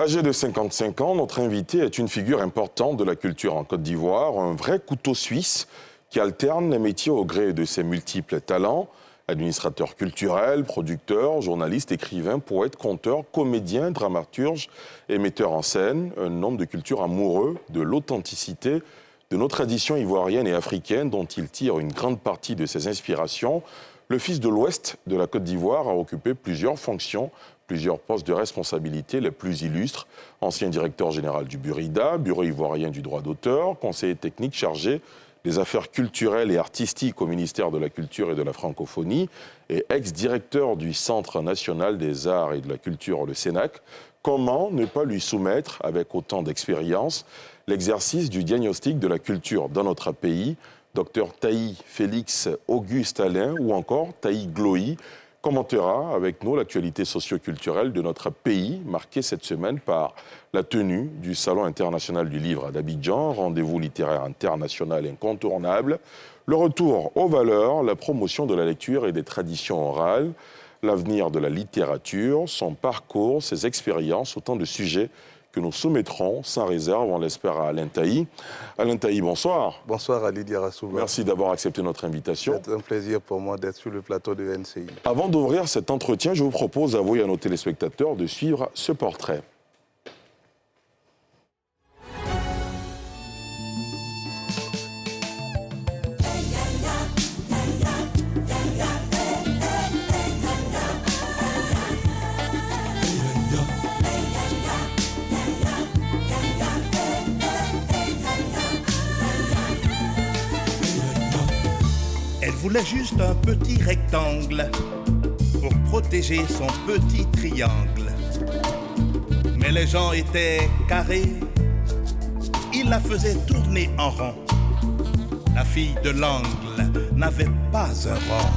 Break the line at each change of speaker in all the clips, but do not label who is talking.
Âgé de 55 ans, notre invité est une figure importante de la culture en Côte d'Ivoire, un vrai couteau suisse qui alterne les métiers au gré de ses multiples talents. Administrateur culturel, producteur, journaliste, écrivain, poète, conteur, comédien, dramaturge et metteur en scène. Un homme de culture amoureux de l'authenticité de nos traditions ivoiriennes et africaines dont il tire une grande partie de ses inspirations. Le fils de l'Ouest de la Côte d'Ivoire a occupé plusieurs fonctions, plusieurs postes de responsabilité les plus illustres. Ancien directeur général du Burida, Bureau ivoirien du droit d'auteur, conseiller technique chargé des affaires culturelles et artistiques au ministère de la Culture et de la Francophonie et ex-directeur du Centre national des arts et de la culture, le CENAC. Comment ne pas lui soumettre, avec autant d'expérience, l'exercice du diagnostic de la culture dans notre pays? Dr Taï Félix Auguste Alain ou encore Taï Gloï commentera avec nous l'actualité socio-culturelle de notre pays, marquée cette semaine par la tenue du Salon international du livre d'Abidjan, rendez-vous littéraire international incontournable, le retour aux valeurs, la promotion de la lecture et des traditions orales, l'avenir de la littérature, son parcours, ses expériences, autant de sujets que nous soumettrons sans réserve, on l'espère, à Alain Taï. Alain Taï, bonsoir.
Bonsoir Ali Diarasouba.
Merci d'avoir accepté notre invitation.
C'est un plaisir pour moi d'être sur le plateau de NCI.
Avant d'ouvrir cet entretien, je vous propose à vous et à nos téléspectateurs de suivre ce portrait.
Elle voulait juste un petit rectangle pour protéger son petit triangle. Mais les gens étaient carrés, ils la faisaient tourner en rond. La fille de l'angle n'avait pas un rond.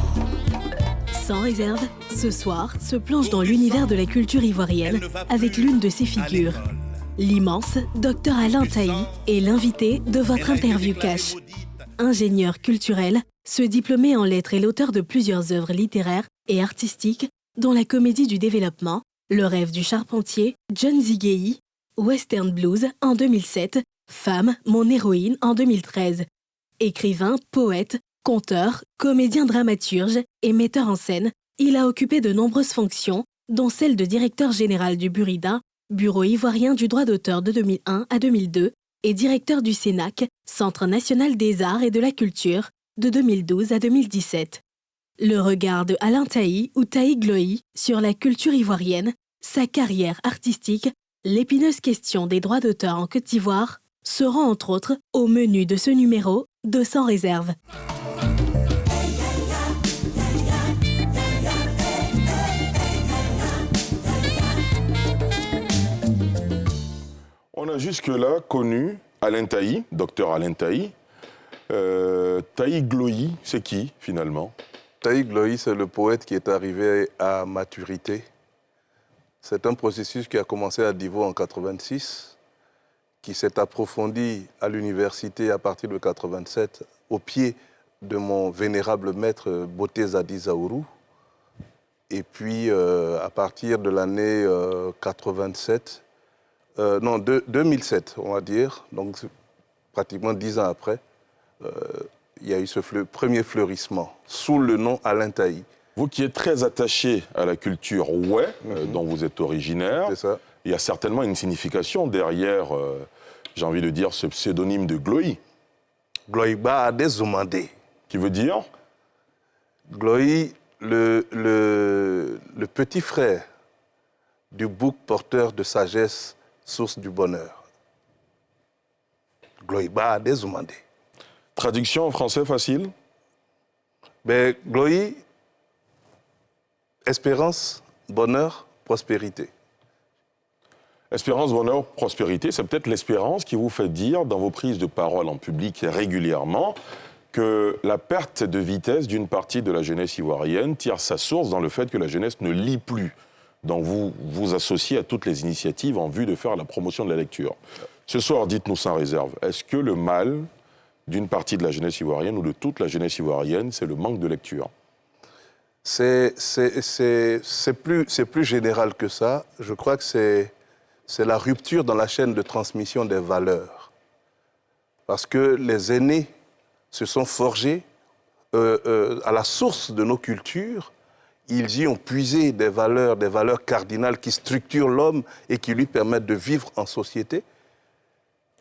Sans réserve, ce soir se plonge dans l'univers de la culture ivoirienne avec l'une de ses figures. L'immense Dr Alain Taï est l'invité de votre interview cash. Ingénieur culturel, ce diplômé en lettres est l'auteur de plusieurs œuvres littéraires et artistiques, dont la comédie du développement, Le rêve du charpentier, John Ziguei, Western Blues en 2007, Femme, mon héroïne en 2013. Écrivain, poète, conteur, comédien dramaturge et metteur en scène, il a occupé de nombreuses fonctions, dont celle de directeur général du Burida, Bureau ivoirien du droit d'auteur de 2001 à 2002, et directeur du CENAC, Centre national des arts et de la culture, de 2012 à 2017. Le regard de Alain Taï ou Taï Gloï sur la culture ivoirienne, sa carrière artistique, l'épineuse question des droits d'auteur en Côte d'Ivoire seront entre autres au menu de ce numéro de Sans réserve.
On a jusque-là connu Alain Taï, docteur Alain Taï. Taï Gloï, c'est qui finalement?
Taï Gloï, c'est le poète qui est arrivé à maturité. C'est un processus qui a commencé à Divo en 1986, qui s'est approfondi à l'université à partir de 1987, au pied de mon vénérable maître Boté Zadi Zaourou. Et puis, à partir de l'année 2007, on va dire, donc pratiquement 10 ans après, il y a eu ce premier fleurissement, sous le nom Alain Taï.
Vous qui êtes très attaché à la culture dont vous êtes originaire,
C'est ça.
il y a certainement une signification derrière, j'ai envie de dire, ce pseudonyme de Gloï.
Gloï Ba Adezumande.
Qui veut dire?
Gloï, le petit frère du bouc porteur de sagesse, source du bonheur. Gloï Ba Adezumande.
Traduction en français facile?
Ben, Gloï, espérance, bonheur, prospérité.
Espérance, bonheur, prospérité, c'est peut-être l'espérance qui vous fait dire dans vos prises de parole en public régulièrement que la perte de vitesse d'une partie de la jeunesse ivoirienne tire sa source dans le fait que la jeunesse ne lit plus. Donc vous vous associez à toutes les initiatives en vue de faire la promotion de la lecture. Ce soir, dites-nous sans réserve, est-ce que le mal d'une partie de la jeunesse ivoirienne ou de toute la jeunesse ivoirienne, c'est le manque de lecture?
C'est plus général que ça. Je crois que c'est la rupture dans la chaîne de transmission des valeurs. Parce que les aînés se sont forgés à la source de nos cultures. Ils y ont puisé des valeurs cardinales qui structurent l'homme et qui lui permettent de vivre en société.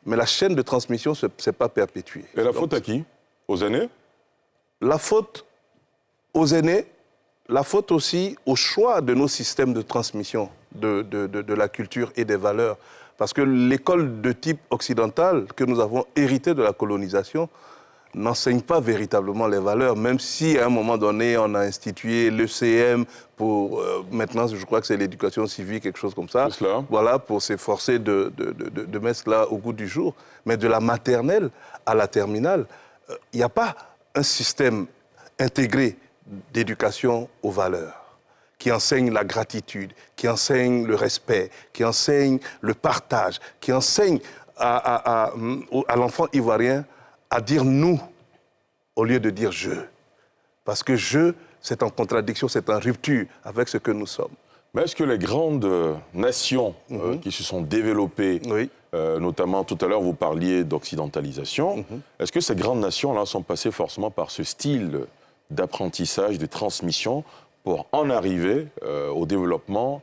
Mais la chaîne de transmission ne s'est pas perpétuée.
Et la faute à qui? Aux aînés?
La faute aux aînés, la faute aussi au choix de nos systèmes de transmission de la culture et des valeurs. Parce que l'école de type occidental que nous avons hérité de la colonisation n'enseigne pas véritablement les valeurs, même si à un moment donné, on a institué l'ECM pour, maintenant je crois que c'est l'éducation civique, quelque chose comme ça, voilà, pour s'efforcer de mettre cela au goût du jour. Mais de la maternelle à la terminale, il n'y a pas un système intégré d'éducation aux valeurs, qui enseigne la gratitude, qui enseigne le respect, qui enseigne le partage, qui enseigne à l'enfant ivoirien à dire « nous » au lieu de dire « je ». Parce que « je », c'est en contradiction, c'est en rupture avec ce que nous sommes.
Mais est-ce que les grandes nations qui se sont développées, notamment tout à l'heure vous parliez d'occidentalisation, est-ce que ces grandes nations-là sont passées forcément par ce style d'apprentissage, de transmission pour en arriver au développement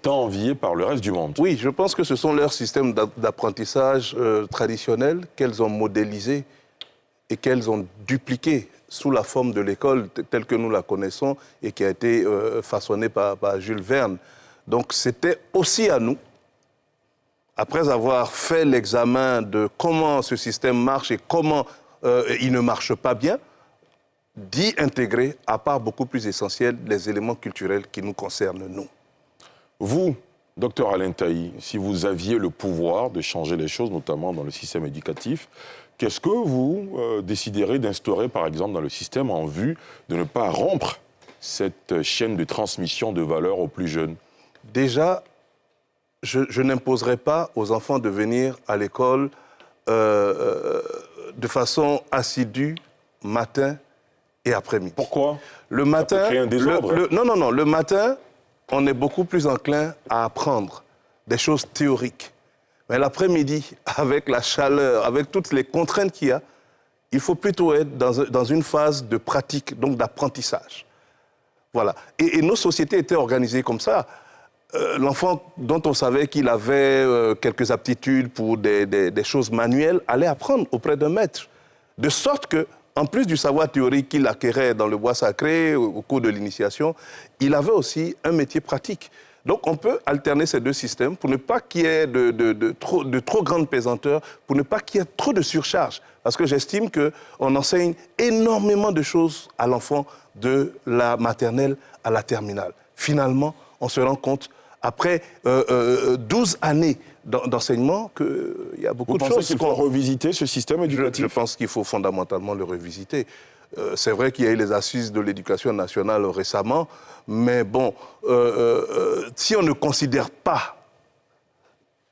tant envié par le reste du monde?
Oui, je pense que ce sont leurs systèmes d'apprentissage traditionnels qu'elles ont modélisés et qu'elles ont dupliqués sous la forme de l'école telle que nous la connaissons et qui a été façonnée par Jules Verne. Donc c'était aussi à nous, après avoir fait l'examen de comment ce système marche et comment il ne marche pas bien, d'y intégrer, à part beaucoup plus essentiel, les éléments culturels qui nous concernent, nous.
Vous, docteur Alain Taï, si vous aviez le pouvoir de changer les choses, notamment dans le système éducatif, qu'est-ce que vous déciderez d'instaurer, par exemple, dans le système en vue de ne pas rompre cette chaîne de transmission de valeurs aux plus jeunes?
Déjà, je n'imposerai pas aux enfants de venir à l'école de façon assidue, matin et après-midi.
Pourquoi?
Le matin,
ça peut créer un désordre.
Non. Le matin, on est beaucoup plus enclin à apprendre des choses théoriques. Mais l'après-midi, avec la chaleur, avec toutes les contraintes qu'il y a, il faut plutôt être dans une phase de pratique, donc d'apprentissage. Voilà. Et nos sociétés étaient organisées comme ça. L'enfant dont on savait qu'il avait quelques aptitudes pour des choses manuelles allait apprendre auprès d'un maître. De sorte que, en plus du savoir théorique qu'il acquérait dans le bois sacré, au cours de l'initiation, il avait aussi un métier pratique. Donc on peut alterner ces deux systèmes pour ne pas qu'il y ait de trop grande pesanteur, pour ne pas qu'il y ait trop de surcharge. Parce que j'estime qu'on enseigne énormément de choses à l'enfant de la maternelle à la terminale. Finalement, on se rend compte, après 12 années d'enseignement, qu'il y a beaucoup de choses.
Vous pensez qu'il faut revisiter ce système éducatif?
Je pense qu'il faut fondamentalement le revisiter. C'est vrai qu'il y a eu les assises de l'éducation nationale récemment, mais bon, si on ne considère pas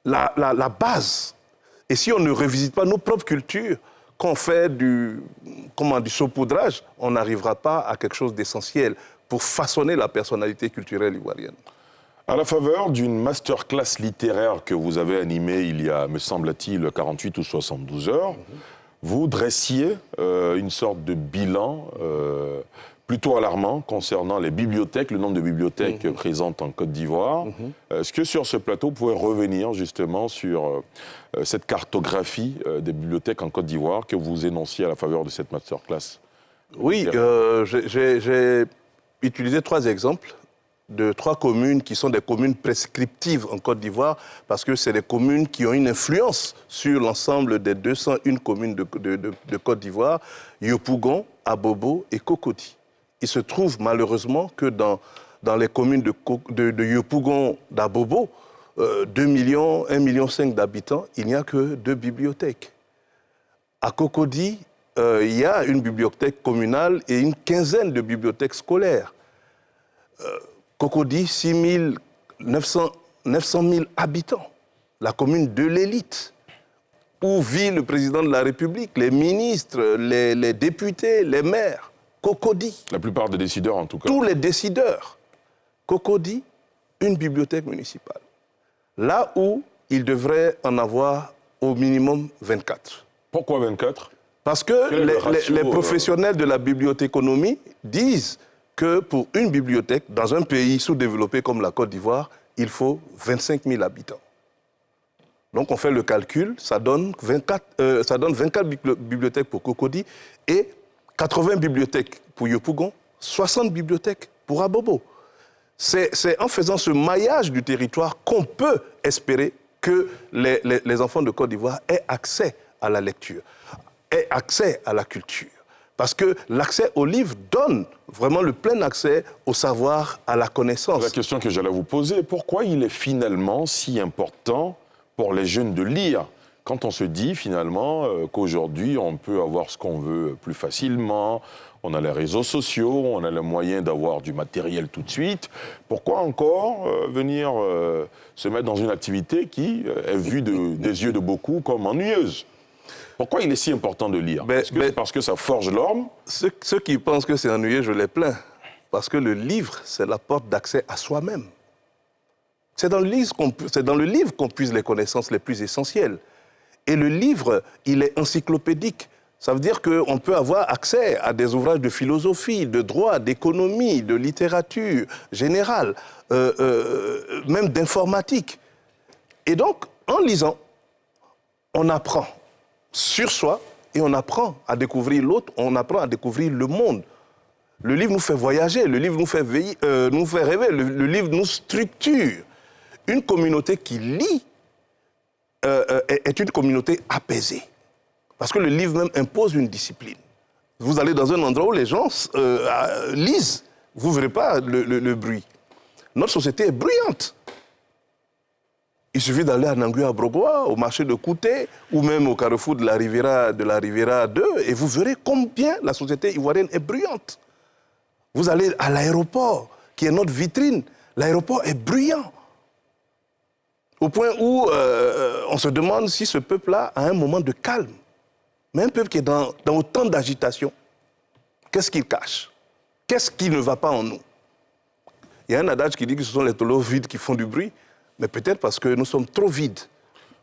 la base, et si on ne revisite pas nos propres cultures, qu'on fait du saupoudrage, on n'arrivera pas à quelque chose d'essentiel pour façonner la personnalité culturelle ivoirienne.
À la faveur d'une masterclass littéraire que vous avez animée il y a, me semble-t-il, 48 ou 72 heures, vous dressiez une sorte de bilan plutôt alarmant concernant les bibliothèques, le nombre de bibliothèques présentes en Côte d'Ivoire. Est-ce que sur ce plateau, vous pouvez revenir justement sur cette cartographie des bibliothèques en Côte d'Ivoire que vous énonciez à la faveur de cette masterclass?
Oui, j'ai utilisé 3 exemples de 3 communes qui sont des communes prescriptives en Côte d'Ivoire, parce que c'est des communes qui ont une influence sur l'ensemble des 201 communes de Côte d'Ivoire, Yopougon, Abobo et Cocody. Il se trouve malheureusement que dans les communes de Yopougon, d'Abobo, 1,5 million d'habitants, il n'y a que 2 bibliothèques. À Cocody, il y a une bibliothèque communale et une quinzaine de bibliothèques scolaires. Cocody, 900 000 habitants, la commune de l'élite, où vit le président de la République, les ministres, les députés, les maires. Cocody.
La plupart des décideurs, en tout cas.
Tous les décideurs. Cocody, une bibliothèque municipale. là où il devrait en avoir au minimum 24.
Pourquoi 24 ?
Parce que
ratio,
les professionnels de la bibliothéconomie disent que pour une bibliothèque, dans un pays sous-développé comme la Côte d'Ivoire, il faut 25 000 habitants. Donc on fait le calcul, ça donne 24 bibliothèques pour Cocody et 80 bibliothèques pour Yopougon, 60 bibliothèques pour Abobo. C'est en faisant ce maillage du territoire qu'on peut espérer que les enfants de Côte d'Ivoire aient accès à la lecture, aient accès à la culture. Parce que l'accès au livre donne vraiment le plein accès au savoir, à la connaissance.
La question que j'allais vous poser, pourquoi il est finalement si important pour les jeunes de lire ? Quand on se dit finalement qu'aujourd'hui on peut avoir ce qu'on veut plus facilement, on a les réseaux sociaux, on a le moyen d'avoir du matériel tout de suite, pourquoi encore venir se mettre dans une activité qui est vue des yeux de beaucoup comme ennuyeuse ? Pourquoi il est si important de lire ? C'est parce que ça forge l'homme ?
Ceux qui pensent que c'est ennuyeux, je les plains. Parce que le livre, c'est la porte d'accès à soi-même. C'est dans le livre qu'on puise les connaissances les plus essentielles. Et le livre, il est encyclopédique. Ça veut dire qu'on peut avoir accès à des ouvrages de philosophie, de droit, d'économie, de littérature générale, même d'informatique. Et donc, en lisant, on apprend sur soi et on apprend à découvrir l'autre, on apprend à découvrir le monde. Le livre nous fait voyager, le livre nous fait rêver, le livre nous structure. Une communauté qui lit est une communauté apaisée. Parce que le livre même impose une discipline. Vous allez dans un endroit où les gens lisent, vous ne verrez pas le bruit. Notre société est bruyante. Il suffit d'aller à Nangu à Brogoa, au marché de Kouté, ou même au carrefour de la Riviera 2, et vous verrez combien la société ivoirienne est bruyante. Vous allez à l'aéroport, qui est notre vitrine. L'aéroport est bruyant. Au point où on se demande si ce peuple-là a un moment de calme. Mais un peuple qui est dans autant d'agitation, qu'est-ce qu'il cache? Qu'est-ce qui ne va pas en nous? Il y a un adage qui dit que ce sont les tolos vides qui font du bruit, mais peut-être parce que nous sommes trop vides.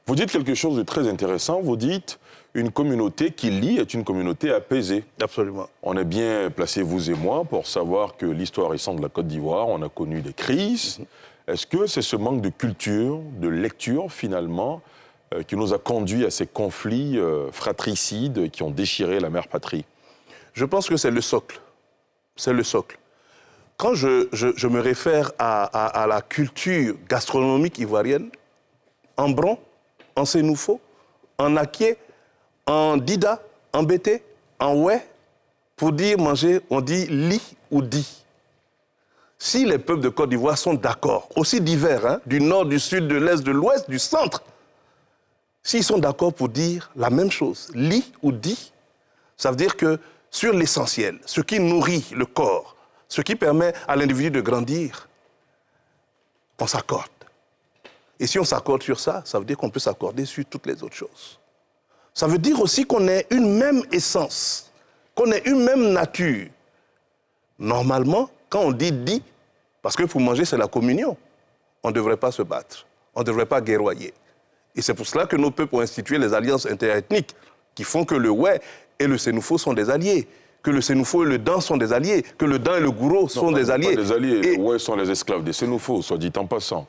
Vous dites quelque chose de très intéressant, vous dites une communauté qui lit est une communauté apaisée.
Absolument.
On est bien placés, vous et moi, pour savoir que l'histoire récente de la Côte d'Ivoire, on a connu des crises. Est-ce que c'est ce manque de culture, de lecture, finalement, qui nous a conduit à ces conflits fratricides qui ont déchiré la mère patrie?
Je pense que c'est le socle. C'est le socle. Quand je me réfère à la culture gastronomique ivoirienne, en bron, en sénoufo, en aké, en dida, en bété, en oué, pour dire manger, on dit li ou di. Si les peuples de Côte d'Ivoire sont d'accord, aussi divers, hein, du nord, du sud, de l'est, de l'ouest, du centre, s'ils sont d'accord pour dire la même chose, li ou di, ça veut dire que sur l'essentiel, ce qui nourrit le corps, ce qui permet à l'individu de grandir, on s'accorde. Et si on s'accorde sur ça, ça veut dire qu'on peut s'accorder sur toutes les autres choses. Ça veut dire aussi qu'on ait une même essence, qu'on ait une même nature. Normalement, quand on dit « dit », parce que pour manger, c'est la communion, on ne devrait pas se battre, on ne devrait pas guerroyer. Et c'est pour cela que nos peuples ont institué les alliances interethniques qui font que le Oué et le Sénoufo sont des alliés, que le Sénoufo et le Dan sont des alliés, que le Dan et le Gouro sont des alliés.
Pas des alliés, les Oué sont les esclaves des Sénoufos, soit dit en passant.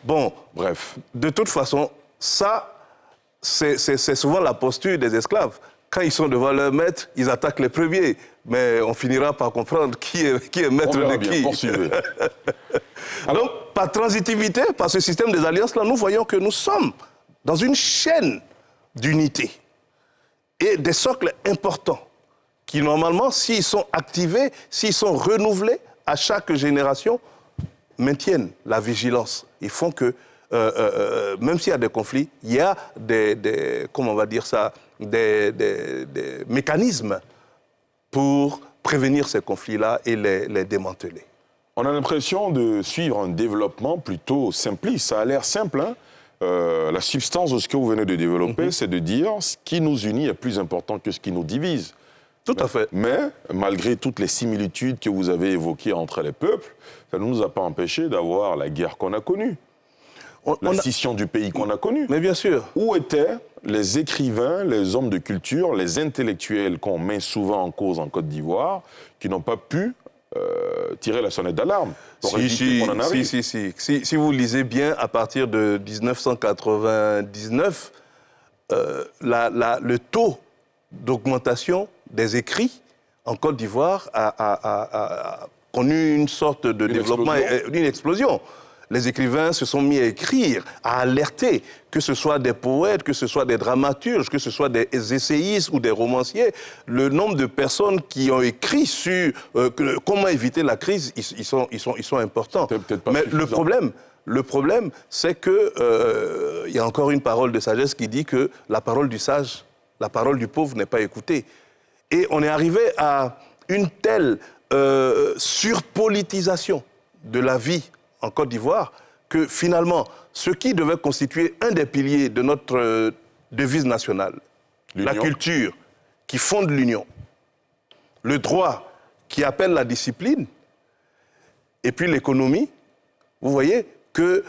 Bon,
bref.
De toute façon, ça, c'est souvent la posture des esclaves. Quand ils sont devant leur maître, ils attaquent les premiers. Mais on finira par comprendre qui est maître de qui.
Poursuivez.
Donc, par transitivité, par ce système des alliances-là, nous voyons que nous sommes dans une chaîne d'unité et des socles importants qui, normalement, s'ils sont activés, s'ils sont renouvelés à chaque génération, maintiennent la vigilance. Ils font que, même s'il y a des conflits, il y a des mécanismes pour prévenir ces conflits-là et les démanteler.
On a l'impression de suivre un développement plutôt simpliste. Ça a l'air simple, hein? La substance de ce que vous venez de développer, c'est de dire ce qui nous unit est plus important que ce qui nous divise.
Tout à fait.
Mais, malgré toutes les similitudes que vous avez évoquées entre les peuples, ça ne nous a pas empêché d'avoir la guerre qu'on a connue. la scission du pays qu'on a connue.
Mais bien sûr.
Où étaient les écrivains, les hommes de culture, les intellectuels qu'on met souvent en cause en Côte d'Ivoire, qui n'ont pas pu tirer la sonnette d'alarme pour éviter qu'on en arrive?
Si vous lisez bien, à partir de 1999, le taux d'augmentation des écrits en Côte d'Ivoire a connu une sorte de développement, une explosion. Les écrivains se sont mis à écrire, à alerter, que ce soit des poètes, que ce soit des dramaturges, que ce soit des essayistes ou des romanciers. Le nombre de personnes qui ont écrit sur comment éviter la crise, ils sont importants. Mais le problème, c'est que il y a encore une parole de sagesse qui dit que la parole du sage, la parole du pauvre n'est pas écoutée. Et on est arrivé à une telle surpolitisation de la vie en Côte d'Ivoire que finalement, ce qui devait constituer un des piliers de notre devise nationale, la culture qui fonde l'union, le droit qui appelle la discipline, et puis l'économie, vous voyez que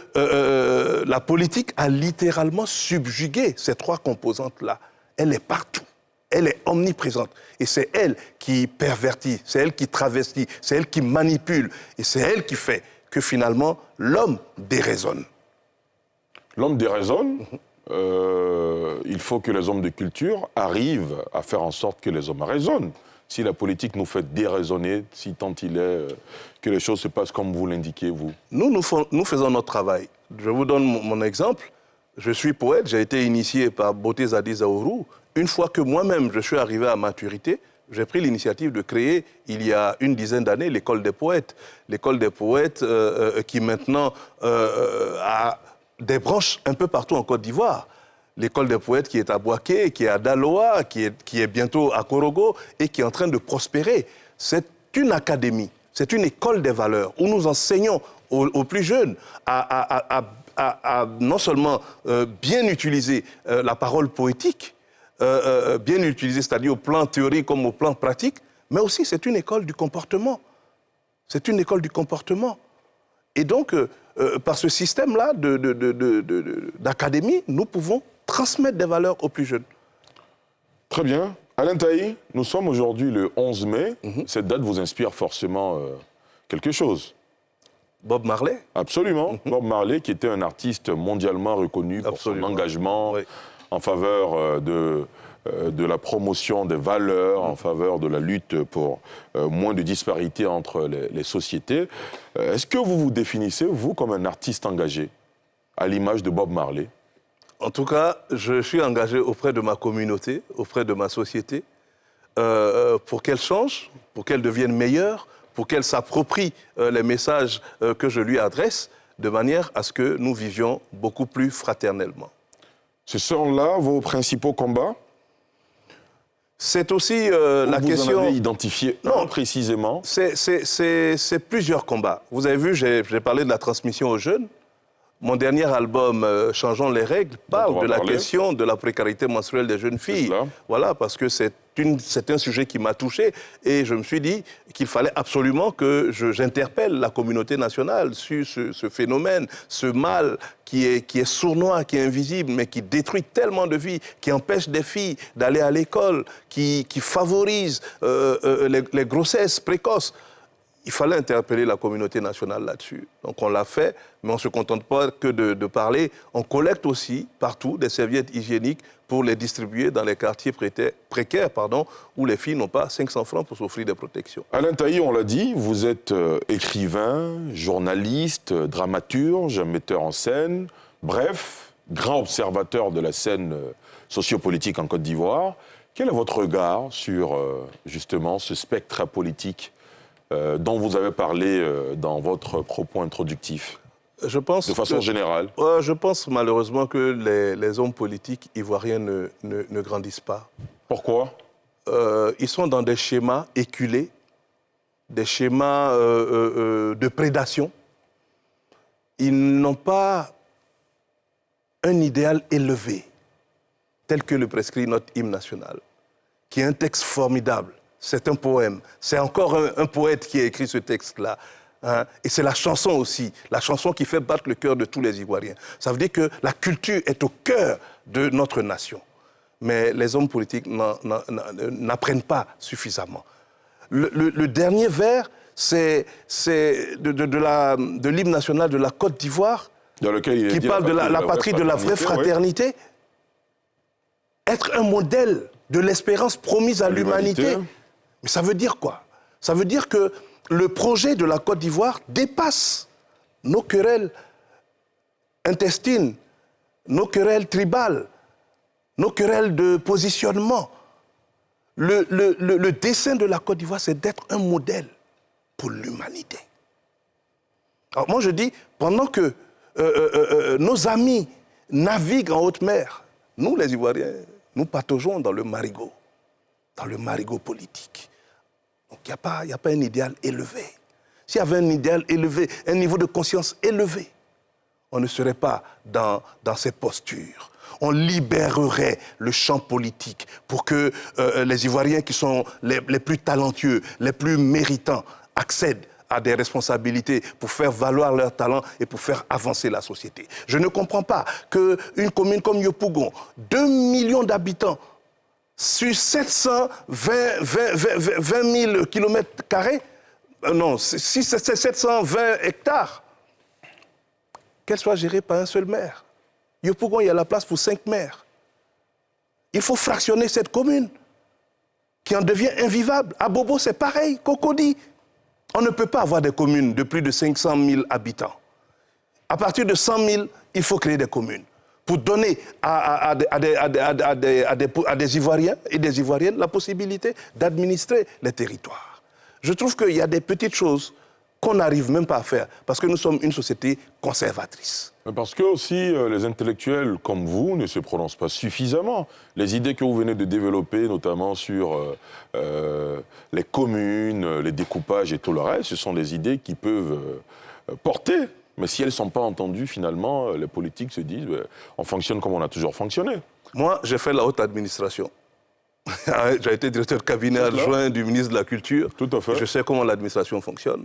la politique a littéralement subjugué ces trois composantes-là. Elle est partout. Elle est omniprésente. Et c'est elle qui pervertit, c'est elle qui travestit, c'est elle qui manipule. Et c'est elle qui fait que finalement, l'homme déraisonne.
L'homme déraisonne. Il faut que les hommes de culture arrivent à faire en sorte que les hommes raisonnent. Si la politique nous fait déraisonner, si tant il est que les choses se passent comme vous l'indiquez, vous.
Nous faisons notre travail. Je vous donne mon exemple. Je suis poète, j'ai été initié par Boté Zadi Zaourou. Une fois que moi-même, je suis arrivé à maturité, j'ai pris l'initiative de créer, il y a une dizaine d'années, l'école des poètes. L'école des poètes qui maintenant a des branches un peu partout en Côte d'Ivoire. L'école des poètes qui est à Boaké, qui est à Daloa, qui est bientôt à Korogo et qui est en train de prospérer. C'est une académie, c'est une école des valeurs où nous enseignons aux plus jeunes à non seulement bien utiliser la parole poétique, bien utilisé, c'est-à-dire au plan théorique comme au plan pratique, mais aussi c'est une école du comportement. C'est une école du comportement. Et donc, par ce système-là d'académie, nous pouvons transmettre des valeurs aux plus jeunes.
Très bien. Alain Taï, nous sommes aujourd'hui le 11 mai. Cette date vous inspire forcément quelque chose.
Bob Marley?
Absolument. Bob Marley, qui était un artiste mondialement reconnu pour son engagement en faveur de la promotion des valeurs, en faveur de la lutte pour moins de disparités entre les sociétés. Est-ce que vous vous définissez, vous, comme un artiste engagé, à l'image de Bob Marley?
En tout cas, je suis engagé auprès de ma communauté, auprès de ma société, pour qu'elle change, pour qu'elle devienne meilleure, pour qu'elle s'approprie les messages que je lui adresse, de manière à ce que nous vivions beaucoup plus fraternellement. Ce
sont là vos principaux combats?
C'est aussi la question...
Vous en avez identifié un précisément?
C'est plusieurs combats. Vous avez vu, j'ai parlé de la transmission aux jeunes. Mon dernier album, Changeons les règles, parle de la question de la précarité menstruelle des jeunes filles. Voilà, parce que c'est un sujet qui m'a touché et je me suis dit qu'il fallait absolument que j'interpelle la communauté nationale sur ce phénomène, ce mal qui est sournois, qui est invisible, mais qui détruit tellement de vies, qui empêche des filles d'aller à l'école, qui favorise les grossesses précoces. Il fallait interpeller la communauté nationale là-dessus. Donc on l'a fait, mais on ne se contente pas que de parler. On collecte aussi partout des serviettes hygiéniques pour les distribuer dans les quartiers précaires, où les filles n'ont pas 500 francs pour s'offrir des protections.
Alain Taï, on l'a dit, vous êtes écrivain, journaliste, dramaturge, metteur en scène, bref, grand observateur de la scène sociopolitique en Côte d'Ivoire. Quel est votre regard sur justement ce spectre politique dont vous avez parlé dans votre propos introductif, de façon générale?
Je pense malheureusement que les hommes politiques ivoiriens ne grandissent pas.
Pourquoi?
Ils sont dans des schémas éculés, des schémas de prédation. Ils n'ont pas un idéal élevé, tel que le prescrit notre hymne national, qui est un texte formidable. C'est un poème. C'est encore un poète qui a écrit ce texte-là. Hein, et c'est la chanson aussi, la chanson qui fait battre le cœur de tous les Ivoiriens. Ça veut dire que la culture est au cœur de notre nation. Mais les hommes politiques n'apprennent pas suffisamment. Le dernier vers, c'est de l'hymne national de la Côte d'Ivoire, qui parle de la patrie de la vraie fraternité. Oui. Être un modèle de l'espérance promise à l'humanité. Mais ça veut dire quoi? Ça veut dire que le projet de la Côte d'Ivoire dépasse nos querelles intestines, nos querelles tribales, nos querelles de positionnement. Le dessein de la Côte d'Ivoire, c'est d'être un modèle pour l'humanité. Alors moi je dis, pendant que nos amis naviguent en haute mer, nous les Ivoiriens, nous pataugeons dans le marigot politique. Donc il n'y a pas un idéal élevé. S'il y avait un idéal élevé, un niveau de conscience élevé, on ne serait pas dans ces postures. On libérerait le champ politique pour que les Ivoiriens qui sont les plus talentueux, les plus méritants, accèdent à des responsabilités pour faire valoir leurs talents et pour faire avancer la société. Je ne comprends pas qu'une commune comme Yopougon, 2 millions d'habitants, sur 720 000 km², non, 720 hectares, qu'elle soit gérée par un seul maire. Yopougon, il y a la place pour 5 maires. Il faut fractionner cette commune, qui en devient invivable. À Bobo, c'est pareil, Cocody. On ne peut pas avoir des communes de plus de 500 000 habitants. À partir de 100 000, il faut créer des communes pour donner à des Ivoiriens et des Ivoiriennes la possibilité d'administrer les territoires. Je trouve qu'il y a des petites choses qu'on n'arrive même pas à faire, parce que nous sommes une société conservatrice.
Parce que aussi, les intellectuels comme vous ne se prononcent pas suffisamment. Les idées que vous venez de développer, notamment sur les communes, les découpages et tout le reste, ce sont des idées qui peuvent porter. Mais si elles ne sont pas entendues, finalement, les politiques se disent on fonctionne comme on a toujours fonctionné.
Moi, j'ai fait la haute administration. J'ai été directeur de cabinet adjoint du ministre de la Culture.
Tout à fait.
Je sais comment l'administration fonctionne.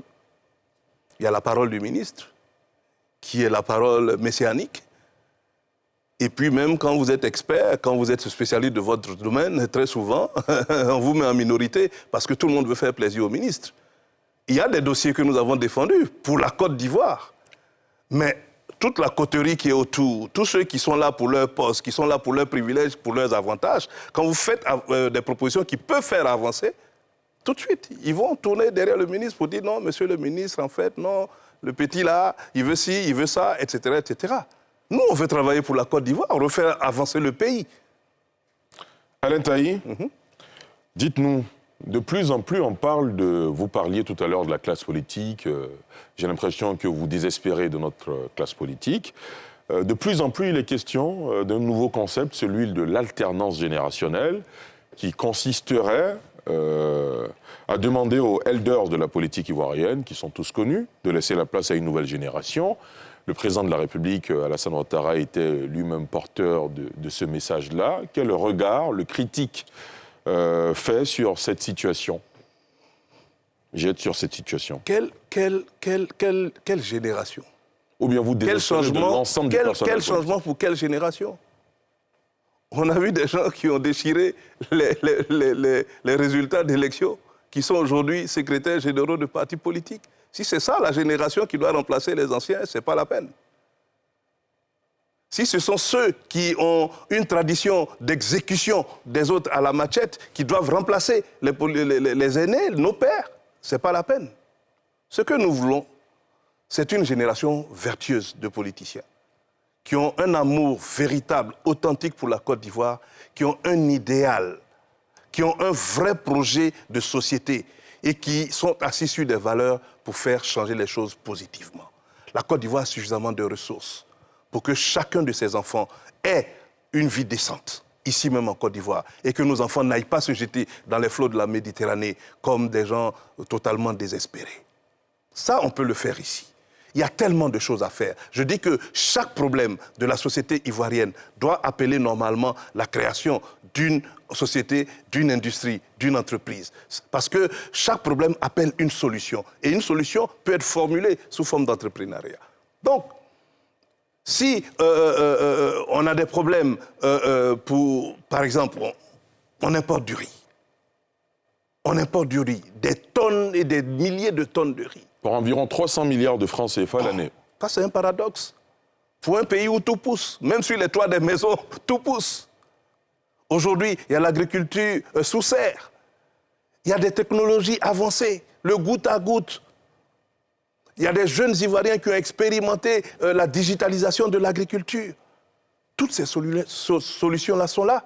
Il y a la parole du ministre, qui est la parole messianique. Et puis même quand vous êtes expert, quand vous êtes spécialiste de votre domaine, très souvent, on vous met en minorité parce que tout le monde veut faire plaisir au ministre. Il y a des dossiers que nous avons défendus pour la Côte d'Ivoire. Mais toute la coterie qui est autour, tous ceux qui sont là pour leur poste, qui sont là pour leurs privilèges, pour leurs avantages, quand vous faites des propositions qui peuvent faire avancer, tout de suite, ils vont tourner derrière le ministre pour dire non, monsieur le ministre, en fait, non, le petit là, il veut ci, il veut ça, etc., etc. Nous, on veut travailler pour la Côte d'Ivoire, on veut faire avancer le pays.
Alain Taï, dites-nous, de plus en plus, on parle de... Vous parliez tout à l'heure de la classe politique. J'ai l'impression que vous désespérez de notre classe politique. De plus en plus, il est question d'un nouveau concept, celui de l'alternance générationnelle, qui consisterait à demander aux elders de la politique ivoirienne, qui sont tous connus, de laisser la place à une nouvelle génération. Le président de la République, Alassane Ouattara, était lui-même porteur de ce message-là. Quel regard le critique fait sur cette situation? Jette sur cette situation.
Quelle génération?
Ou bien vous désespérez de l'ensemble du personnel
Quel changement pour quelle génération? On a vu des gens qui ont déchiré les résultats d'élections, qui sont aujourd'hui secrétaires généraux de partis politiques. Si c'est ça la génération qui doit remplacer les anciens, ce n'est pas la peine. Si ce sont ceux qui ont une tradition d'exécution des autres à la machette, qui doivent remplacer les aînés, nos pères, ce n'est pas la peine. Ce que nous voulons, c'est une génération vertueuse de politiciens, qui ont un amour véritable, authentique pour la Côte d'Ivoire, qui ont un idéal, qui ont un vrai projet de société et qui sont assis sur des valeurs pour faire changer les choses positivement. La Côte d'Ivoire a suffisamment de ressources pour que chacun de ses enfants ait une vie décente, ici même en Côte d'Ivoire, et que nos enfants n'aillent pas se jeter dans les flots de la Méditerranée comme des gens totalement désespérés. Ça, on peut le faire ici. Il y a tellement de choses à faire. Je dis que chaque problème de la société ivoirienne doit appeler normalement la création d'une société, d'une industrie, d'une entreprise. Parce que chaque problème appelle une solution. Et une solution peut être formulée sous forme d'entrepreneuriat. Donc, si on a des problèmes par exemple, on importe du riz. On importe du riz, des tonnes et des milliers de tonnes de riz.
Pour environ 300 milliards de francs CFA l'année.
Ça, c'est un paradoxe. Pour un pays où tout pousse, même sur les toits des maisons, tout pousse. Aujourd'hui, il y a l'agriculture sous serre. Il y a des technologies avancées, le goutte à goutte. Il y a des jeunes Ivoiriens qui ont expérimenté la digitalisation de l'agriculture. Toutes ces solutions-là sont là.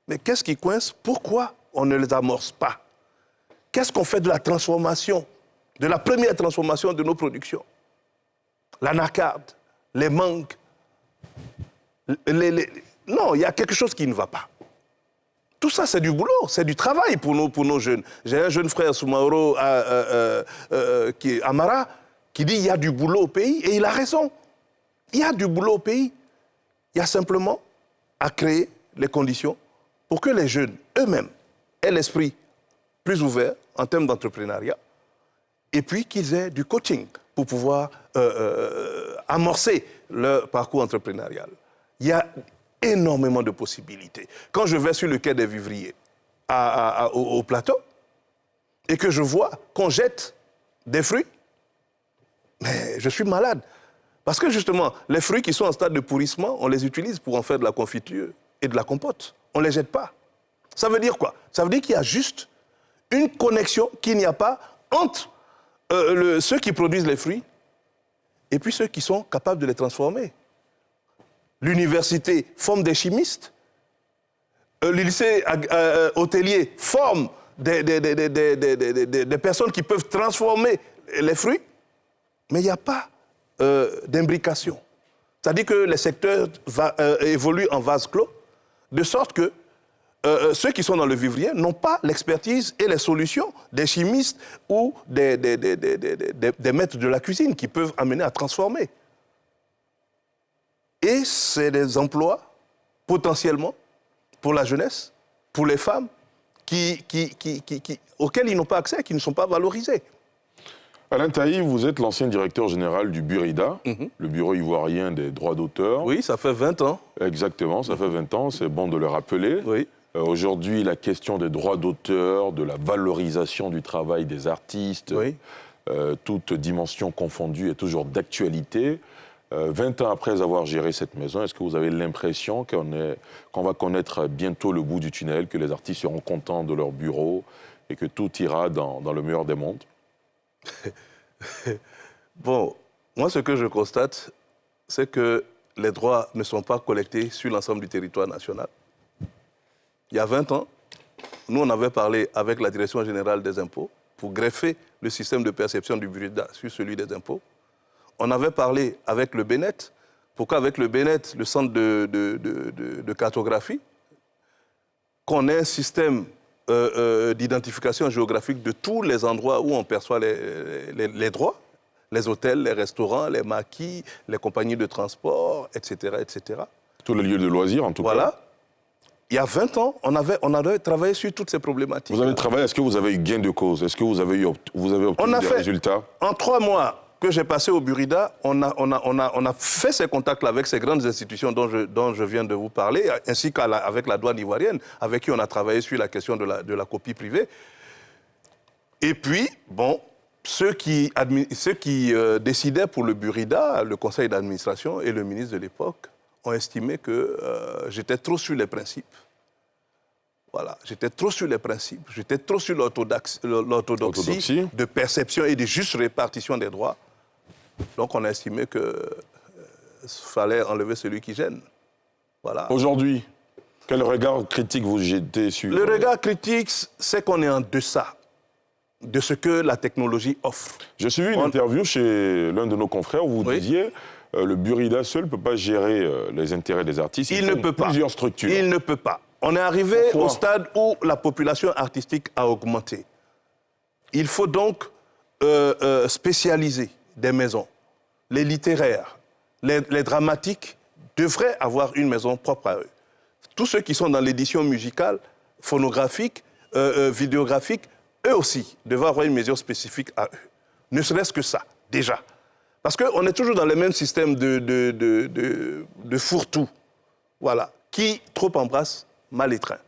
Mais qu'est-ce qui coince? Pourquoi on ne les amorce pas? Qu'est-ce qu'on fait de la transformation, de la première transformation de nos productions? L'anacarde, les mangues. Non, il y a quelque chose qui ne va pas. Tout ça, c'est du boulot, c'est du travail pour nos jeunes. J'ai un jeune frère, Soumaoro, qui est Amara, qui dit qu'il y a du boulot au pays, et il a raison. Il y a du boulot au pays. Il y a simplement à créer les conditions pour que les jeunes eux-mêmes aient l'esprit plus ouvert en termes d'entrepreneuriat, et puis qu'ils aient du coaching pour pouvoir amorcer leur parcours entrepreneurial. Il y a énormément de possibilités. Quand je vais sur le quai des Vivriers, au plateau, et que je vois qu'on jette des fruits, mais je suis malade. Parce que justement, les fruits qui sont en stade de pourrissement, on les utilise pour en faire de la confiture et de la compote. On ne les jette pas. Ça veut dire quoi? Ça veut dire qu'il y a juste une connexion qu'il n'y a pas entre ceux qui produisent les fruits et puis ceux qui sont capables de les transformer. L'université forme des chimistes, le lycée hôtelier forme des personnes qui peuvent transformer les fruits, mais il n'y a pas d'imbrication. C'est-à-dire que les secteurs évoluent en vase clos, de sorte que ceux qui sont dans le vivrier n'ont pas l'expertise et les solutions des chimistes ou des maîtres de la cuisine qui peuvent amener à transformer. Et c'est des emplois, potentiellement, pour la jeunesse, pour les femmes, auxquels ils n'ont pas accès, qui ne sont pas valorisés.
Alain Taï, vous êtes l'ancien directeur général du Burida, le Bureau ivoirien des droits d'auteur.
Oui, ça fait 20 ans.
Exactement, ça fait 20 ans, c'est bon de le rappeler.
Oui.
Aujourd'hui, la question des droits d'auteur, de la valorisation du travail des artistes,
oui.
Toute dimension confondue, est toujours d'actualité. 20 ans après avoir géré cette maison, est-ce que vous avez l'impression qu'on va connaître bientôt le bout du tunnel, que les artistes seront contents de leur bureau et que tout ira dans le meilleur des mondes?
Bon, moi ce que je constate, c'est que les droits ne sont pas collectés sur l'ensemble du territoire national. Il y a 20 ans, nous on avait parlé avec la Direction générale des impôts pour greffer le système de perception du Burida sur celui des impôts. On avait parlé avec le BNET, pourquoi avec le BNET, le centre de cartographie, qu'on ait un système d'identification géographique de tous les endroits où on perçoit les droits, les hôtels, les restaurants, les maquis, les compagnies de transport, etc., etc.
Tous les lieux de loisirs, en tout cas.
Voilà. Il y a 20 ans, on avait travaillé sur toutes ces problématiques.
Vous avez travaillé, est-ce que vous avez eu gain de cause? Est-ce que vous avez obtenu des résultats?
En 3 mois que j'ai passé au Burida, on a fait ces contacts-là avec ces grandes institutions dont je viens de vous parler, ainsi qu'avec la douane ivoirienne, avec qui on a travaillé sur la question de la copie privée. Et puis, bon, ceux qui décidaient pour le Burida, le conseil d'administration et le ministre de l'époque, ont estimé que j'étais trop sur les principes. Voilà, j'étais trop sur les principes, j'étais trop sur l'orthodoxie de perception et de juste répartition des droits. Donc on a estimé qu'il fallait enlever celui qui gêne. Voilà.
Aujourd'hui, quel regard critique vous jetez sur...
Le regard critique, c'est qu'on est en deçà de ce que la technologie offre.
J'ai suivi une interview chez l'un de nos confrères où vous disiez le Burida seul ne peut pas gérer les intérêts des artistes.
Il ne peut pas.
Plusieurs structures.
Il ne peut pas. On est arrivé au stade où la population artistique a augmenté. Il faut donc spécialiser des maisons les littéraires, les dramatiques devraient avoir une maison propre à eux. Tous ceux qui sont dans l'édition musicale, phonographique, vidéographique, eux aussi devraient avoir une maison spécifique à eux. Ne serait-ce que ça, déjà. Parce qu'on est toujours dans le même système de fourre-tout, voilà, qui trop embrasse, mal étreint.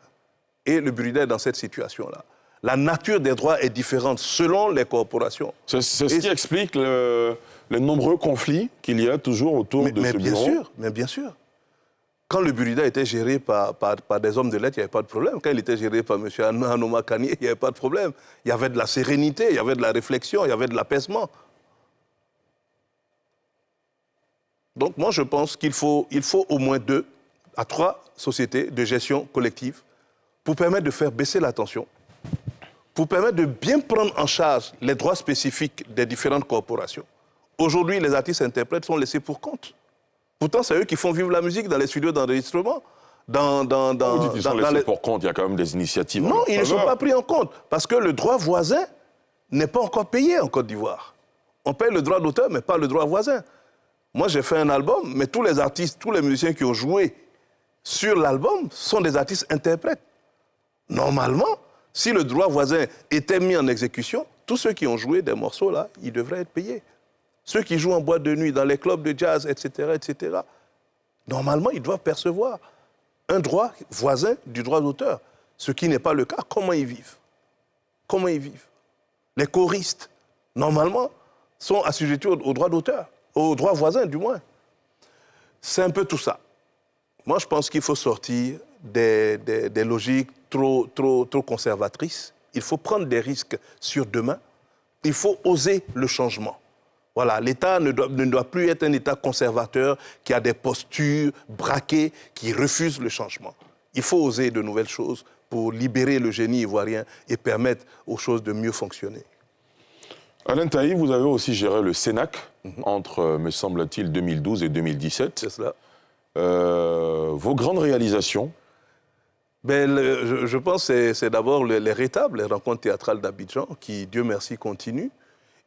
Et le Burida est dans cette situation-là. La nature des droits est différente selon les corporations.
C'est ce qui explique les nombreux conflits qu'il y a toujours autour de ce bureau.
Mais bien sûr. Quand le Burida était géré par des hommes de lettres, il n'y avait pas de problème. Quand il était géré par M. Anoma Kanye, il n'y avait pas de problème. Il y avait de la sérénité, il y avait de la réflexion, il y avait de l'apaisement. Donc moi, je pense qu'il faut au moins 2 à 3 sociétés de gestion collective pour permettre de faire baisser la tension, pour permettre de bien prendre en charge les droits spécifiques des différentes corporations. Aujourd'hui, les artistes interprètes sont laissés pour compte. Pourtant, c'est eux qui font vivre la musique dans les studios d'enregistrement.
Vous dites qu'ils sont laissés pour compte, il y a quand même des initiatives.
Non, ils ne sont pas pris en compte, parce que le droit voisin n'est pas encore payé en Côte d'Ivoire. On paye le droit d'auteur, mais pas le droit voisin. Moi, j'ai fait un album, mais tous les artistes, tous les musiciens qui ont joué sur l'album sont des artistes interprètes. Normalement, si le droit voisin était mis en exécution, tous ceux qui ont joué des morceaux là, ils devraient être payés. Ceux qui jouent en boîte de nuit, dans les clubs de jazz, etc., normalement, ils doivent percevoir un droit voisin du droit d'auteur. Ce qui n'est pas le cas, comment ils vivent? Comment ils vivent? Les choristes, normalement, sont assujettis au droit d'auteur, au droit voisin du moins. C'est un peu tout ça. Moi, je pense qu'il faut sortir des logiques trop conservatrices. Il faut prendre des risques sur demain. Il faut oser le changement. Voilà, l'État ne doit plus être un État conservateur qui a des postures braquées, qui refuse le changement. Il faut oser de nouvelles choses pour libérer le génie ivoirien et permettre aux choses de mieux fonctionner.
Alain Taï, vous avez aussi géré le Cénac entre, me semble-t-il, 2012 et 2017.
C'est cela.
Vos grandes réalisations?
Je pense que c'est d'abord les Rétables, les rencontres théâtrales d'Abidjan, qui, Dieu merci, continuent.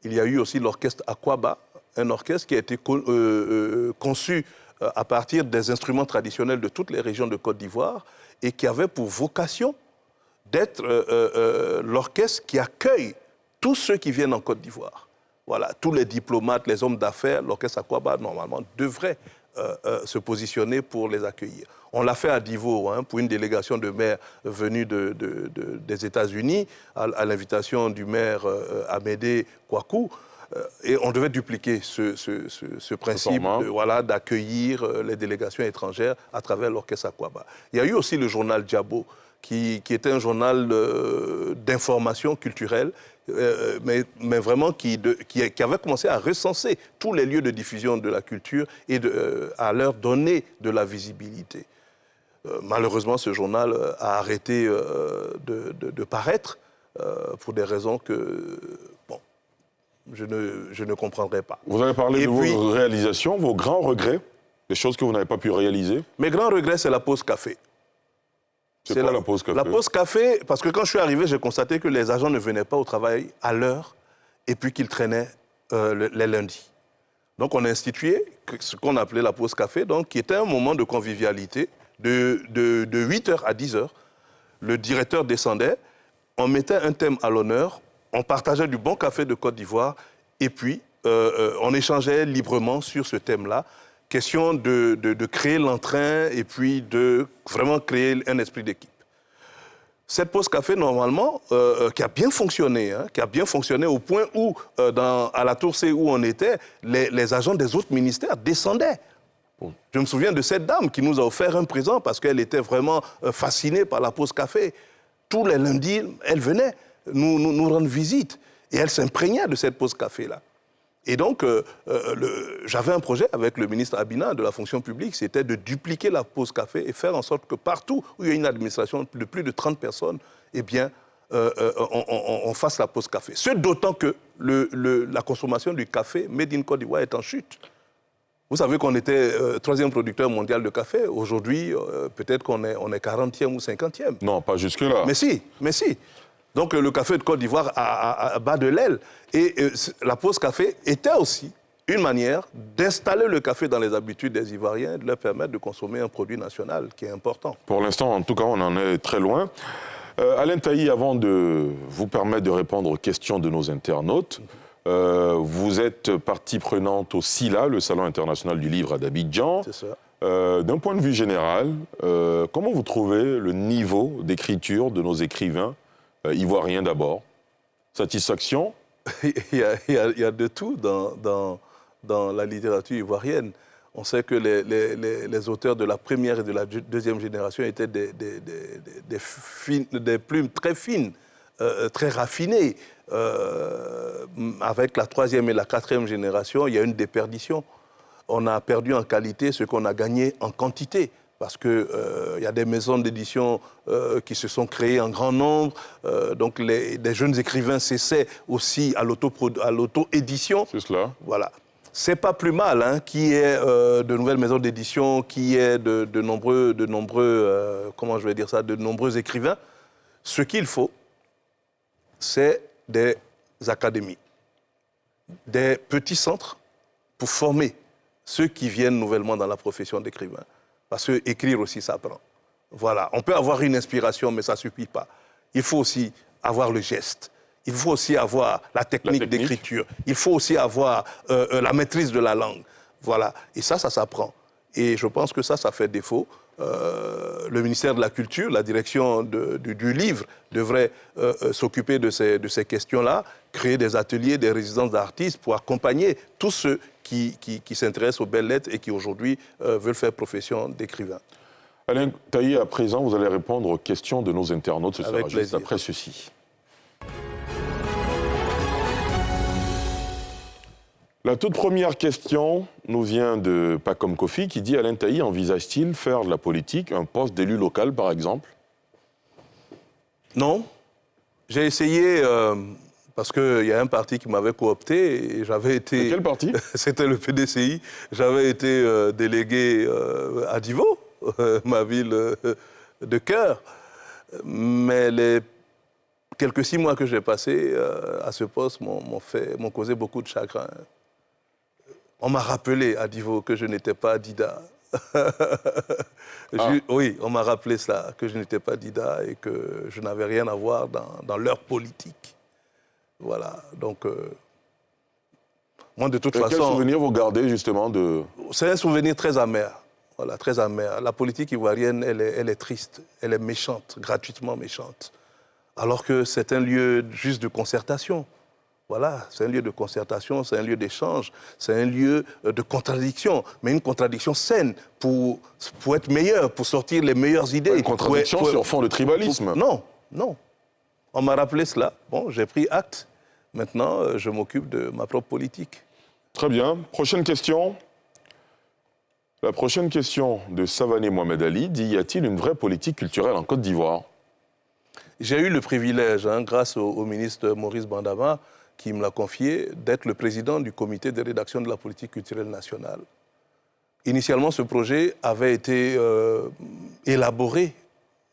Il y a eu aussi l'orchestre Akwaba, un orchestre qui a été conçu à partir des instruments traditionnels de toutes les régions de Côte d'Ivoire et qui avait pour vocation d'être l'orchestre qui accueille tous ceux qui viennent en Côte d'Ivoire. Voilà, tous les diplomates, les hommes d'affaires, l'orchestre Akwaba, normalement, devrait se positionner pour les accueillir. On l'a fait à Divo, pour une délégation de maires venus des États-Unis, à l'invitation du maire Amédée Kouakou. Et on devait dupliquer ce principe d'accueillir les délégations étrangères à travers l'orchestre Akwaba. Il y a eu aussi le journal Diabo, qui était un journal d'information culturelle, mais vraiment qui avait commencé à recenser tous les lieux de diffusion de la culture et à leur donner de la visibilité. Malheureusement, ce journal a arrêté de paraître pour des raisons que je ne comprendrai pas.
Vous avez parlé de vos réalisations, vos grands regrets, les choses que vous n'avez pas pu réaliser?
Mes grands regrets, c'est la pause café.
C'est quoi la pause café?
La pause café, parce que quand je suis arrivé, j'ai constaté que les agents ne venaient pas au travail à l'heure et puis qu'ils traînaient les lundis. Donc on a institué ce qu'on appelait la pause café, donc, qui était un moment de convivialité de 8h à 10h. Le directeur descendait, on mettait un thème à l'honneur, on partageait du bon café de Côte d'Ivoire et puis on échangeait librement sur ce thème-là. Question de créer l'entrain et puis de vraiment créer un esprit d'équipe. Cette pause café, normalement, qui a bien fonctionné, au point où, à la Tour C où on était, les agents des autres ministères descendaient. Je me souviens de cette dame qui nous a offert un présent parce qu'elle était vraiment fascinée par la pause café. Tous les lundis, elle venait nous rendre visite et elle s'imprégnait de cette pause café-là. Et donc, j'avais un projet avec le ministre Abina de la fonction publique, c'était de dupliquer la pause café et faire en sorte que partout où il y a une administration de plus de 30 personnes, eh bien, on fasse la pause café. Ce d'autant que la consommation du café made in Côte d'Ivoire est en chute. Vous savez qu'on était 3e producteur mondial de café. Aujourd'hui, peut-être qu'on est 40e ou 50e.
Non, pas jusque-là.
Mais si. Donc le café de Côte d'Ivoire bat de l'aile. Et la pause café était aussi une manière d'installer le café dans les habitudes des Ivoiriens et de leur permettre de consommer un produit national qui est important.
Pour l'instant, en tout cas, on en est très loin. Alain Tailly, avant de vous permettre de répondre aux questions de nos internautes, vous êtes partie prenante au SILA, le Salon international du livre d'Abidjan.
C'est ça.
D'un point de vue général, comment vous trouvez le niveau d'écriture de nos écrivains ivoiriens d'abord? Satisfaction?
Il y a de tout dans la littérature ivoirienne. On sait que les auteurs de la première et de la deuxième génération étaient des plumes très fines, très raffinées. Avec la troisième et la quatrième génération, il y a une déperdition. On a perdu en qualité ce qu'on a gagné en quantité. Parce qu'il y a des maisons d'édition qui se sont créées en grand nombre. Donc des jeunes écrivains s'essaient aussi à l'auto-édition.
C'est cela.
Voilà. C'est pas plus mal hein, qu'il y ait de nouvelles maisons d'édition, qu'il y ait de nombreux écrivains. Ce qu'il faut, c'est des académies, des petits centres pour former ceux qui viennent nouvellement dans la profession d'écrivain. Parce que écrire aussi, ça prend. Voilà. On peut avoir une inspiration, mais ça ne suffit pas. Il faut aussi avoir le geste. Il faut aussi avoir la technique d'écriture. Il faut aussi avoir la maîtrise de la langue. Voilà. Et ça s'apprend. Et je pense que ça fait défaut. Le ministère de la Culture, la direction du livre, devrait s'occuper de ces questions-là, créer des ateliers, des résidences d'artistes pour accompagner tous ceux qui s'intéressent aux belles lettres et qui aujourd'hui veulent faire profession d'écrivain.
Alain Tailly, à présent, vous allez répondre aux questions de nos internautes. Ce
Avec
sera
plaisir.
juste après ceci. La toute première question nous vient de Pacom Kofi qui dit « Alain Tailly envisage-t-il faire de la politique, un poste d'élu local par exemple ?»
Non. J'ai essayé, parce qu'il y a un parti qui m'avait coopté et j'avais été...
Quel parti?
C'était le PDCI. J'avais été délégué à Divo, ma ville de cœur. Mais les quelques 6 mois que j'ai passés à ce poste m'ont causé beaucoup de chagrin. On m'a rappelé à Divo que je n'étais pas Dida. Oui, on m'a rappelé ça, que je n'étais pas Dida et que je n'avais rien à voir dans leur politique. Voilà, donc... moi, de toute façon...
Quel souvenir vous gardez justement de...
C'est un souvenir très amer. Voilà, très amer. La politique ivoirienne, elle est triste. Elle est méchante, gratuitement méchante. Alors que c'est un lieu juste de concertation. Voilà, c'est un lieu de concertation, c'est un lieu d'échange, c'est un lieu de contradiction, mais une contradiction saine pour être meilleur, pour sortir les meilleures idées.
Une contradiction sur fond de tribalisme.
Non. On m'a rappelé cela. Bon, j'ai pris acte. Maintenant, je m'occupe de ma propre politique.
Très bien. Prochaine question. La prochaine question de Savané Mohamed Ali dit « Y a-t-il une vraie politique culturelle en Côte d'Ivoire ?»
J'ai eu le privilège, grâce au ministre Maurice Bandama, qui me l'a confié, d'être le président du comité de rédaction de la politique culturelle nationale. Initialement, ce projet avait été élaboré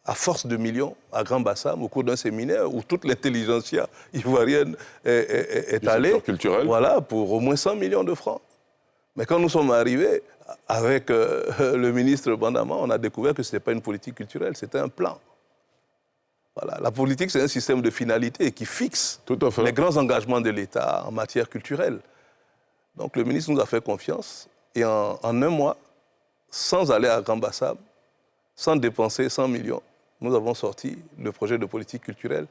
à force de millions à Grand Bassam au cours d'un séminaire où toute l'intelligentsia ivoirienne est allée, voilà, pour au moins 100 millions de francs. Mais quand nous sommes arrivés avec le ministre Bandama, on a découvert que ce n'était pas une politique culturelle, c'était un plan. Voilà. La politique, c'est un système de finalité qui fixe les grands engagements de l'État en matière culturelle. Donc le ministre nous a fait confiance et en un mois, sans aller à Grand Bassam, sans dépenser 100 millions, nous avons sorti le projet de politique culturelle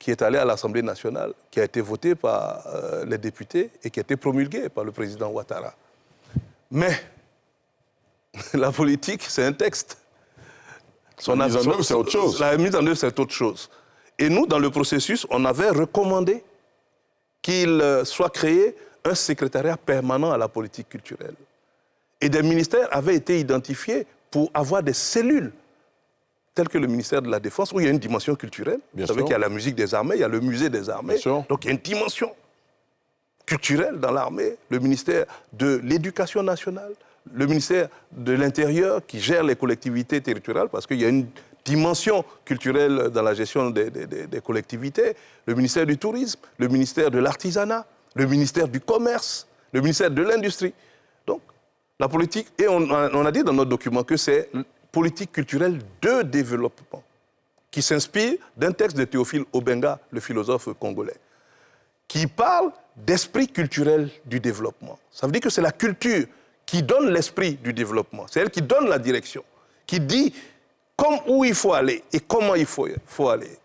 qui est allé à l'Assemblée nationale, qui a été voté par les députés et qui a été promulgué par le président Ouattara. Mais la politique, c'est un texte.
La mise en œuvre, c'est autre chose.
La mise en œuvre, c'est autre chose. Et nous, dans le processus, on avait recommandé qu'il soit créé un secrétariat permanent à la politique culturelle. Et des ministères avaient été identifiés pour avoir des cellules, telles que le ministère de la Défense, où il y a une dimension culturelle. Vous savez qu'il y a la musique des armées, il y a le musée des armées. Donc il y a une dimension culturelle dans l'armée. Le ministère de l'Éducation nationale, le ministère de l'Intérieur qui gère les collectivités territoriales, parce qu'il y a une dimension culturelle dans la gestion des collectivités, le ministère du Tourisme, le ministère de l'Artisanat, le ministère du Commerce, le ministère de l'Industrie. Donc, la politique, et on a dit dans notre document que c'est politique culturelle de développement, qui s'inspire d'un texte de Théophile Obenga, le philosophe congolais, qui parle d'esprit culturel du développement. Ça veut dire que c'est la culture qui donne l'esprit du développement. C'est elle qui donne la direction, qui dit où il faut aller et comment il faut aller.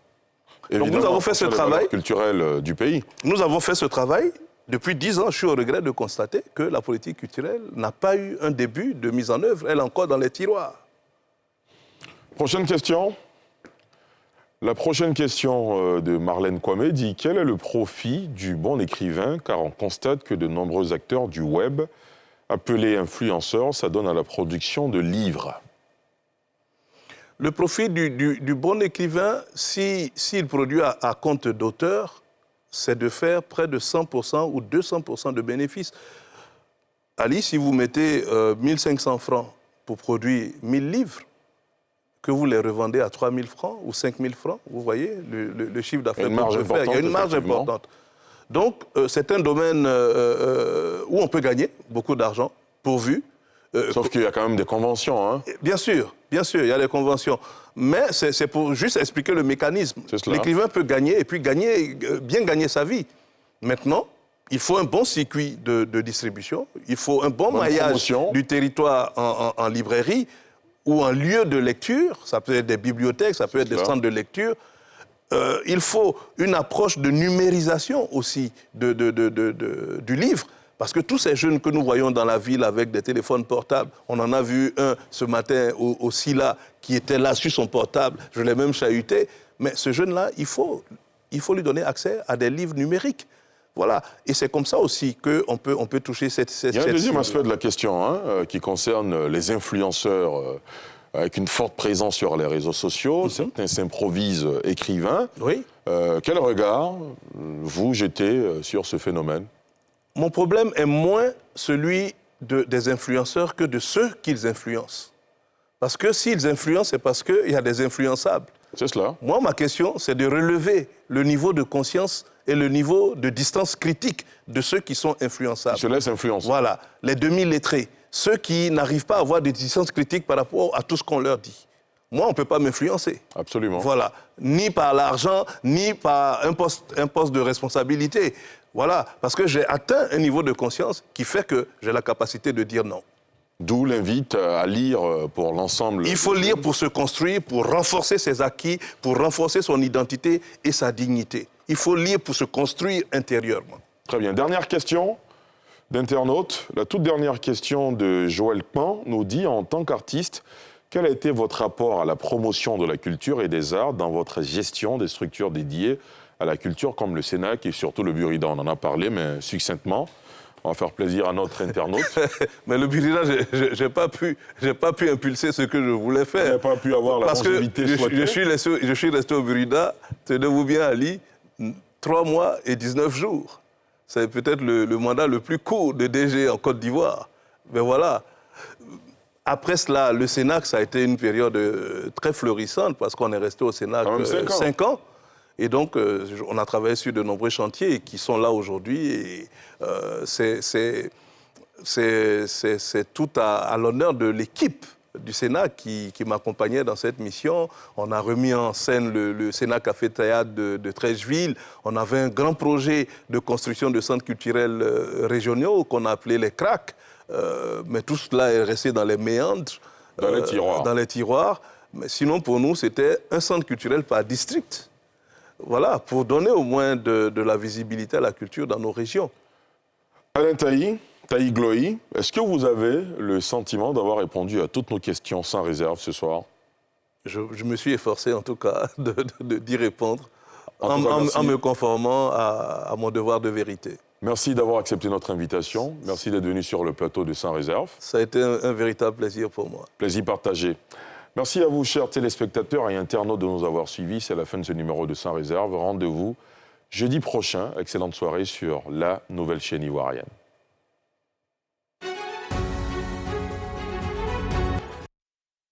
Donc nous avons fait ce travail
culturel du pays.
Nous avons fait ce travail. Depuis 10 ans, je suis au regret de constater que la politique culturelle n'a pas eu un début de mise en œuvre. Elle est encore dans les tiroirs.
Prochaine question. La prochaine question de Marlène Kwame dit « Quel est le profit du bon écrivain ?» Car on constate que de nombreux acteurs du web, appelés influenceurs, s'adonnent à la production de livres.
Le profit du bon écrivain, s'il produit à compte d'auteur, c'est de faire près de 100% ou 200% de bénéfices. Ali, si vous mettez 1500 francs pour produire 1000 livres, que vous les revendez à 3000 francs ou 5000 francs, vous voyez le chiffre d'affaires que vous pouvez faire. Il y a une marge importante. Donc, c'est un domaine où on peut gagner beaucoup d'argent, pourvu.
Sauf qu'il y a quand même des conventions. Hein.
Bien sûr, il y a des conventions. Mais c'est pour juste expliquer le mécanisme. L'écrivain peut gagner et puis bien gagner sa vie. Maintenant, il faut un bon circuit de distribution, il faut un bon maillage du territoire en librairie ou en lieu de lecture, ça peut être des bibliothèques, ça peut être des centres de lecture. Il faut une approche de numérisation aussi du livre. Parce que tous ces jeunes que nous voyons dans la ville avec des téléphones portables, on en a vu un ce matin au SILA qui était là sur son portable, je l'ai même chahuté. Mais ce jeune-là, il faut lui donner accès à des livres numériques. Voilà. Et c'est comme ça aussi qu'on peut toucher cette...
Il y a un deuxième aspect de la question qui concerne les influenceurs avec une forte présence sur les réseaux sociaux. Certains s'improvisent écrivains.
Oui.
Quel regard vous jetez sur ce phénomène ?
Mon problème est moins celui des influenceurs que de ceux qu'ils influencent. Parce que s'ils influencent, c'est parce qu'il y a des influençables.
C'est cela.
Moi, ma question, c'est de relever le niveau de conscience et le niveau de distance critique de ceux qui sont influençables.
Ils se laissent influencer.
Voilà, les demi-lettrés, ceux qui n'arrivent pas à avoir de distance critique par rapport à tout ce qu'on leur dit. Moi, on ne peut pas m'influencer.
Absolument.
Voilà, ni par l'argent, ni par un poste de responsabilité. Voilà, parce que j'ai atteint un niveau de conscience qui fait que j'ai la capacité de dire non.
D'où l'invite à lire pour l'ensemble.
Il faut lire pour se construire, pour renforcer ses acquis, pour renforcer son identité et sa dignité. Il faut lire pour se construire intérieurement.
Très bien. Dernière question d'internaute. La toute dernière question de Joël Pan nous dit, en tant qu'artiste, quel a été votre rapport à la promotion de la culture et des arts dans votre gestion des structures dédiées à la culture comme le Cénac et surtout le Burida? On en a parlé, mais succinctement. On va faire plaisir à notre internaute.
Mais le Burida, j'ai pas pu impulser ce que je voulais faire.
Vous n'avez pas pu avoir la longévité souhaitée.
Je suis resté au Burida, tenez-vous bien, Ali, 3 mois et 19 jours. C'est peut-être le mandat le plus court de DG en Côte d'Ivoire. Mais voilà. Après cela, le Cénac, ça a été une période très florissante parce qu'on est resté au Cénac 5 ans. Et donc, on a travaillé sur de nombreux chantiers qui sont là aujourd'hui. Et c'est tout à l'honneur de l'équipe du Cénac qui m'accompagnait dans cette mission. On a remis en scène le Cénac Café Théâtre de Trècheville. On avait un grand projet de construction de centres culturels régionaux qu'on a appelé les CRAC. Mais tout cela est resté dans les méandres. Dans les tiroirs. Mais sinon, pour nous, c'était un centre culturel par district. Voilà, pour donner au moins de la visibilité à la culture dans nos régions.
Alain Taï Gloï, est-ce que vous avez le sentiment d'avoir répondu à toutes nos questions sans réserve ce soir?
Je me suis efforcé en tout cas d'y répondre en me conformant à mon devoir de vérité.
Merci d'avoir accepté notre invitation. Merci d'être venu sur le plateau de Sans Réserve.
Ça a été un véritable plaisir pour moi.
Plaisir partagé. Merci à vous, chers téléspectateurs et internautes, de nous avoir suivis. C'est la fin de ce numéro de Sans Réserve. Rendez-vous jeudi prochain. Excellente soirée sur la nouvelle chaîne ivoirienne.